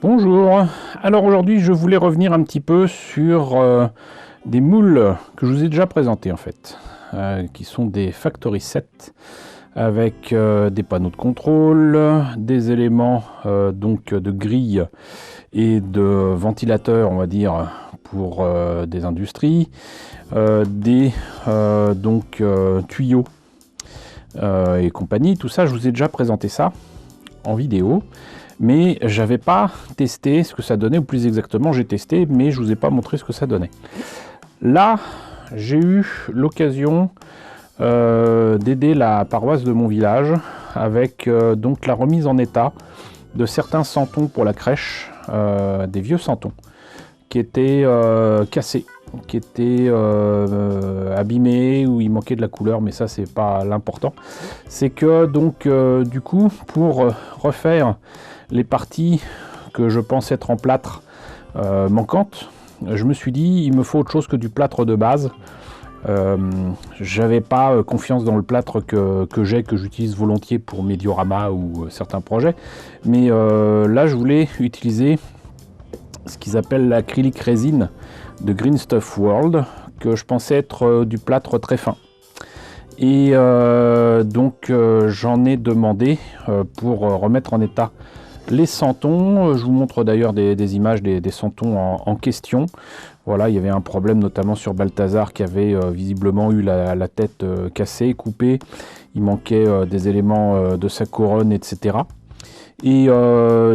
Bonjour, alors aujourd'hui je voulais revenir un petit peu sur des moules que je vous ai déjà présentés en fait, qui sont des Factory Set avec des panneaux de contrôle, des éléments donc de grille et de ventilateur on va dire pour des industries, des tuyaux et compagnie. Tout ça je vous ai déjà présenté ça en vidéo. Mais j'avais pas testé ce que ça donnait, ou plus exactement j'ai testé, mais je vous ai pas montré ce que ça donnait. Là, j'ai eu l'occasion d'aider la paroisse de mon village avec donc la remise en état de certains santons pour la crèche, des vieux santons qui étaient cassés, qui étaient abîmés, ou il manquait de la couleur, mais ça c'est pas l'important. C'est que donc du coup pour refaire les parties que je pense être en plâtre manquantes, je me suis dit il me faut autre chose que du plâtre de base. J'avais pas confiance dans le plâtre que j'utilise volontiers pour mes dioramas ou certains projets, mais là je voulais utiliser ce qu'ils appellent l'acrylique résine de Green Stuff World, que je pensais être du plâtre très fin. Et donc j'en ai demandé pour remettre en état les santons. Je vous montre d'ailleurs des images des santons en question. Voilà, il y avait un problème notamment sur Balthazar qui avait visiblement eu la tête cassée, coupée. Il manquait des éléments de sa couronne, etc. Et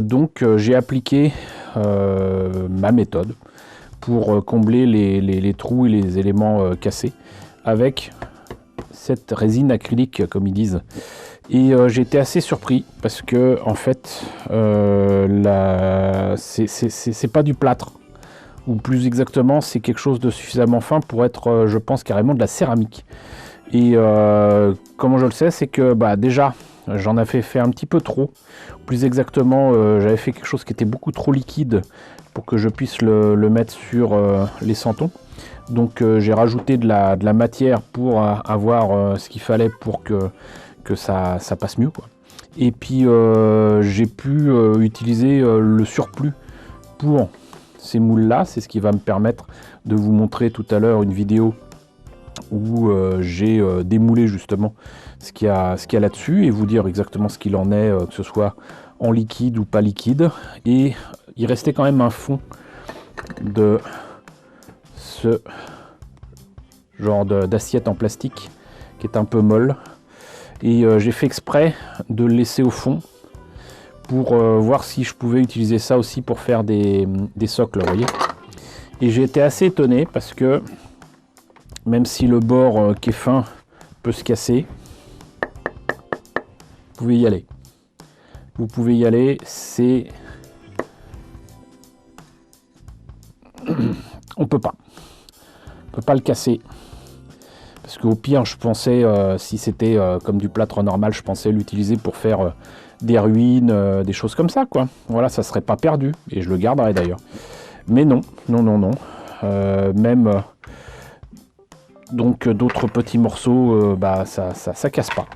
donc j'ai appliqué ma méthode pour combler les trous et les éléments cassés avec cette résine acrylique comme ils disent. Et j'ai été assez surpris parce que en fait c'est pas du plâtre, ou plus exactement c'est quelque chose de suffisamment fin pour être je pense carrément de la céramique. Et comment je le sais, c'est que déjà j'en avais fait un petit peu trop, plus exactement j'avais fait quelque chose qui était beaucoup trop liquide pour que je puisse le mettre sur les santons. Donc j'ai rajouté de la matière pour avoir ce qu'il fallait pour que ça passe mieux, quoi. Et puis j'ai pu utiliser le surplus pour ces moules là. C'est ce qui va me permettre de vous montrer tout à l'heure une vidéo où j'ai démoulé justement ce qu'il y a là-dessus et vous dire exactement ce qu'il en est, que ce soit en liquide ou pas liquide. Et il restait quand même un fond de ce genre d'assiette en plastique qui est un peu molle, et j'ai fait exprès de le laisser au fond pour voir si je pouvais utiliser ça aussi pour faire des socles, vous voyez. Et j'ai été assez étonné parce que même si le bord qui est fin peut se casser, vous pouvez y aller, c'est on peut pas le casser. Parce qu'au pire, je pensais, si c'était comme du plâtre normal, je pensais l'utiliser pour faire des ruines, des choses comme ça, quoi. Voilà, ça serait pas perdu, et je le garderai d'ailleurs. Mais non. Même donc d'autres petits morceaux, ça casse pas.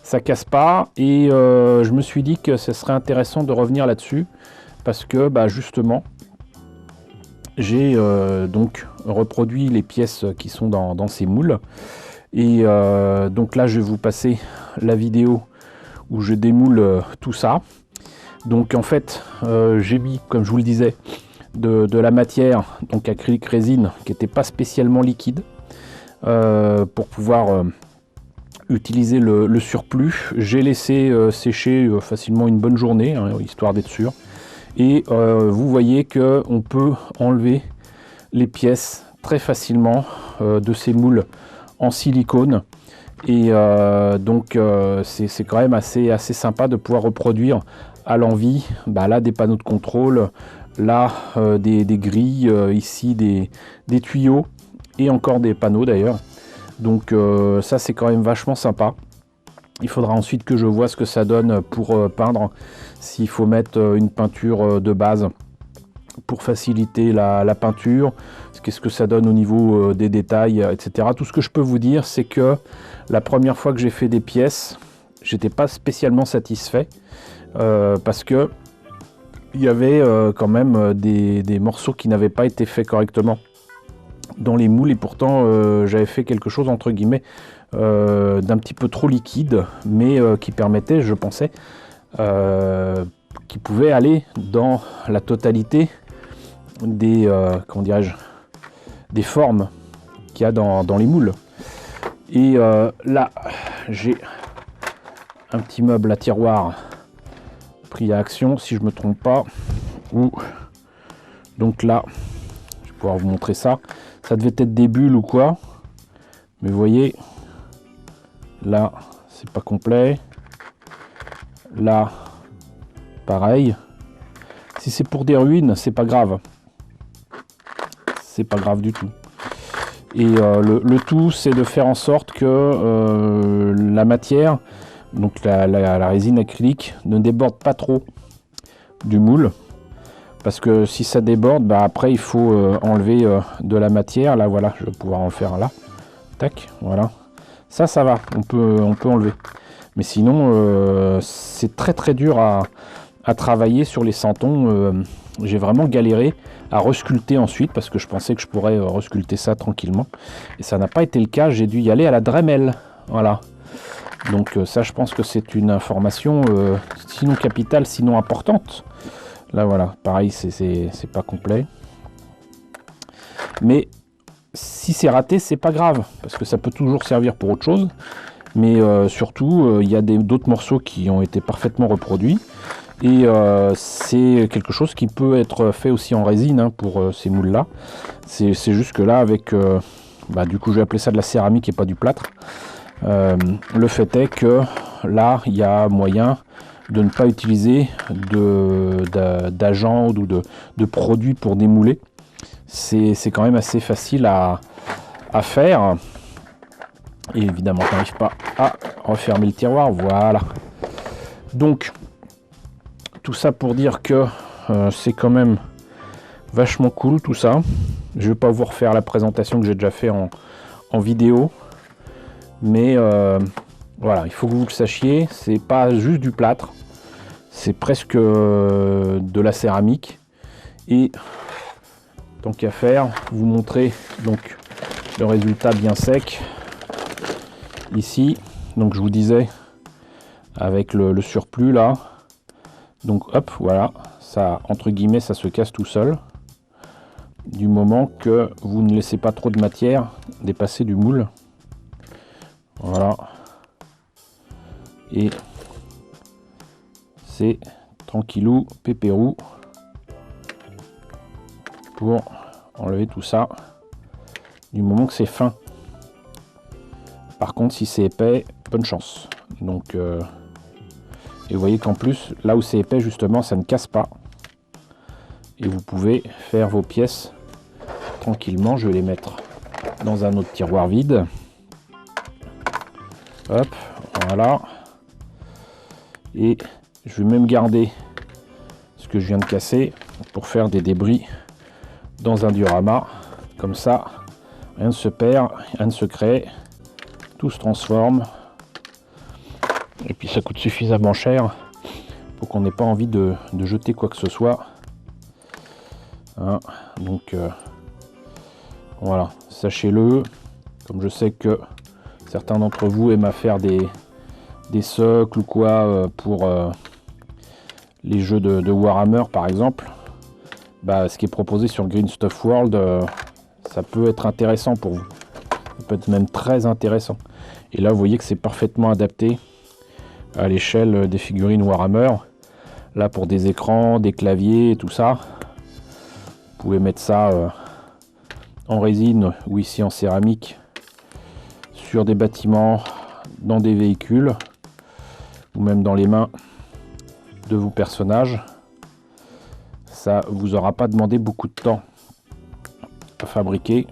Ça casse pas, et je me suis dit que ce serait intéressant de revenir là-dessus, parce que justement, j'ai donc reproduit les pièces qui sont dans ces moules. Et donc là je vais vous passer la vidéo où je démoule tout ça. Donc en fait j'ai mis, comme je vous le disais, de la matière, donc acrylique résine, qui n'était pas spécialement liquide, pour pouvoir utiliser le surplus. J'ai laissé sécher facilement une bonne journée, hein, histoire d'être sûr. Et vous voyez que on peut enlever les pièces très facilement de ces moules en silicone. Et donc c'est quand même assez sympa de pouvoir reproduire à l'envie là des panneaux de contrôle, là des grilles, ici des tuyaux, et encore des panneaux d'ailleurs. Donc ça c'est quand même vachement sympa. Il faudra ensuite que je vois ce que ça donne pour peindre, s'il faut mettre une peinture de base pour faciliter la peinture, qu'est-ce que ça donne au niveau des détails, etc. Tout ce que je peux vous dire, c'est que la première fois que j'ai fait des pièces, j'étais pas spécialement satisfait, parce que il y avait quand même des morceaux qui n'avaient pas été faits correctement dans les moules, et pourtant j'avais fait quelque chose entre guillemets d'un petit peu trop liquide, mais qui permettait, je pensais, qui pouvait aller dans la totalité des, comment dirais-je, des formes qu'il y a dans les moules. Et là, j'ai un petit meuble à tiroir pris à Action, si je me trompe pas. Donc là, je vais pouvoir vous montrer ça. Ça devait être des bulles ou quoi, mais vous voyez, là, c'est pas complet. Là, pareil. Si c'est pour des ruines, c'est pas grave. C'est pas grave du tout. Et le tout, c'est de faire en sorte que la matière, donc la résine acrylique, ne déborde pas trop du moule. Parce que si ça déborde, bah après il faut enlever de la matière. Là voilà, je vais pouvoir en faire là. Tac, voilà. Ça va, on peut enlever. Mais sinon, c'est très dur à travailler sur les santons. J'ai vraiment galéré à resculpter ensuite parce que je pensais que je pourrais resculpter ça tranquillement. Et ça n'a pas été le cas, j'ai dû y aller à la Dremel. Voilà. Donc ça, je pense que c'est une information sinon capitale, sinon importante. Là voilà, pareil, c'est pas complet. Mais si c'est raté, c'est pas grave, parce que ça peut toujours servir pour autre chose. Mais surtout, il y a d'autres morceaux qui ont été parfaitement reproduits. Et c'est quelque chose qui peut être fait aussi en résine hein, pour ces moules-là. C'est juste que là, avec... du coup, je vais appeler ça de la céramique et pas du plâtre. Le fait est que là, il y a moyen de ne pas utiliser d'agents ou de produits pour démouler. C'est quand même assez facile à faire. Et évidemment, on n'arrive pas à refermer le tiroir. Voilà. Donc, tout ça pour dire que c'est quand même vachement cool tout ça. Je ne vais pas vous refaire la présentation que j'ai déjà fait en vidéo. Mais voilà, il faut que vous le sachiez. C'est pas juste du plâtre. C'est presque de la céramique. Et tant qu'à faire, vous montrer donc le résultat bien sec. Ici, donc je vous disais, avec le surplus là. Donc hop, voilà, ça entre guillemets, ça se casse tout seul. Du moment que vous ne laissez pas trop de matière dépasser du moule. Voilà. Et c'est tranquillou, pépérou pour enlever tout ça du moment que c'est fin. Par contre, si c'est épais, bonne chance. Donc, et vous voyez qu'en plus, là où c'est épais, justement, ça ne casse pas. Et vous pouvez faire vos pièces tranquillement. Je vais les mettre dans un autre tiroir vide. Hop, voilà. Et je vais même garder ce que je viens de casser pour faire des débris dans un diorama. Comme ça, rien ne se perd, rien ne se crée. Tout se transforme. Et puis ça coûte suffisamment cher pour qu'on n'ait pas envie de jeter quoi que ce soit. Hein, donc voilà, sachez-le. Comme je sais que certains d'entre vous aiment à faire des socles ou quoi pour les jeux de Warhammer par exemple, ce qui est proposé sur Green Stuff World, ça peut être intéressant pour vous. Ça peut être même très intéressant. Et là, vous voyez que c'est parfaitement adapté à l'échelle des figurines Warhammer. Là, pour des écrans, des claviers, tout ça. Vous pouvez mettre ça en résine ou ici en céramique sur des bâtiments, dans des véhicules ou même dans les mains de vos personnages. Ça vous aura pas demandé beaucoup de temps à fabriquer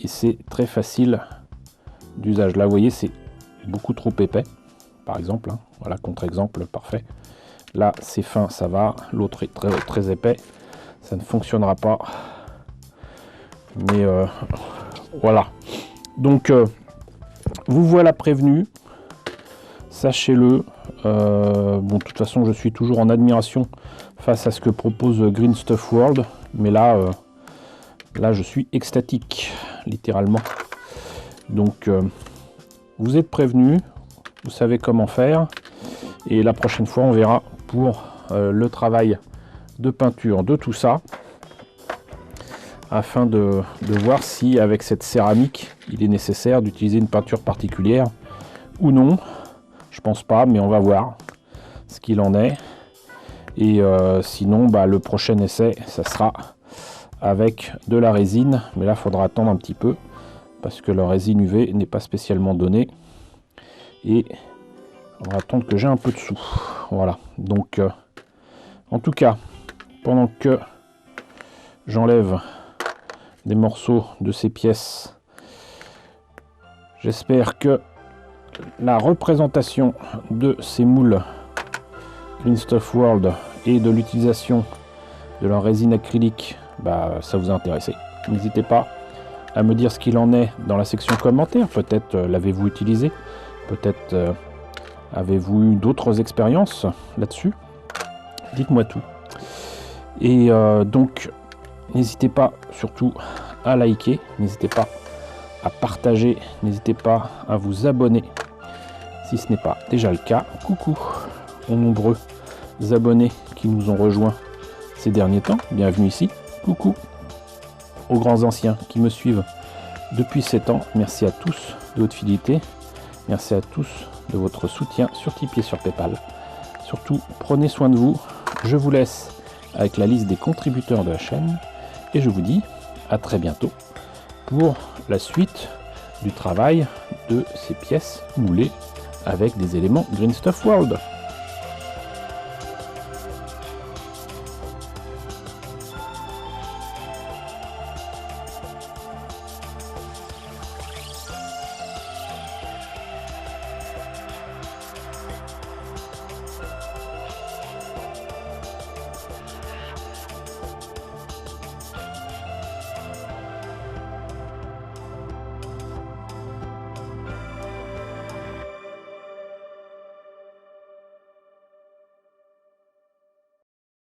et c'est très facile d'usage. Là, vous voyez, c'est beaucoup trop épais, par exemple. Hein. Voilà, contre-exemple parfait. Là, c'est fin, ça va. L'autre est très épais. Ça ne fonctionnera pas. Mais voilà. Donc, vous voilà prévenu. Sachez-le. Bon, de toute façon, je suis toujours en admiration face à ce que propose Green Stuff World. Mais là, là je suis extatique, littéralement. Donc, vous êtes prévenus, vous savez comment faire. Et la prochaine fois, on verra pour le travail de peinture de tout ça, afin de voir si avec cette céramique, il est nécessaire d'utiliser une peinture particulière ou non. Je pense pas, mais on va voir ce qu'il en est. Et sinon, bah, le prochain essai, ça sera avec de la résine. Mais là, il faudra attendre un petit peu, parce que la résine UV n'est pas spécialement donnée. Et on va attendre que j'ai un peu de sous. Voilà, donc en tout cas, pendant que j'enlève des morceaux de ces pièces, j'espère que la représentation de ces moules Green Stuff World et de l'utilisation de la résine acrylique, bah, ça vous a intéressé. N'hésitez pas à me dire ce qu'il en est dans la section commentaires. Peut-être l'avez-vous utilisé, peut-être avez-vous eu d'autres expériences là-dessus. Dites-moi tout. Et donc, n'hésitez pas surtout à liker, n'hésitez pas à partager, n'hésitez pas à vous abonner si ce n'est pas déjà le cas. Coucou aux nombreux abonnés qui nous ont rejoints ces derniers temps, bienvenue ici. Coucou aux grands anciens qui me suivent depuis 7 ans, merci à tous de votre fidélité, merci à tous de votre soutien sur Tipeee et sur Paypal. Surtout, prenez soin de vous, je vous laisse avec la liste des contributeurs de la chaîne et je vous dis à très bientôt pour la suite du travail de ces pièces moulées avec des éléments Green Stuff World.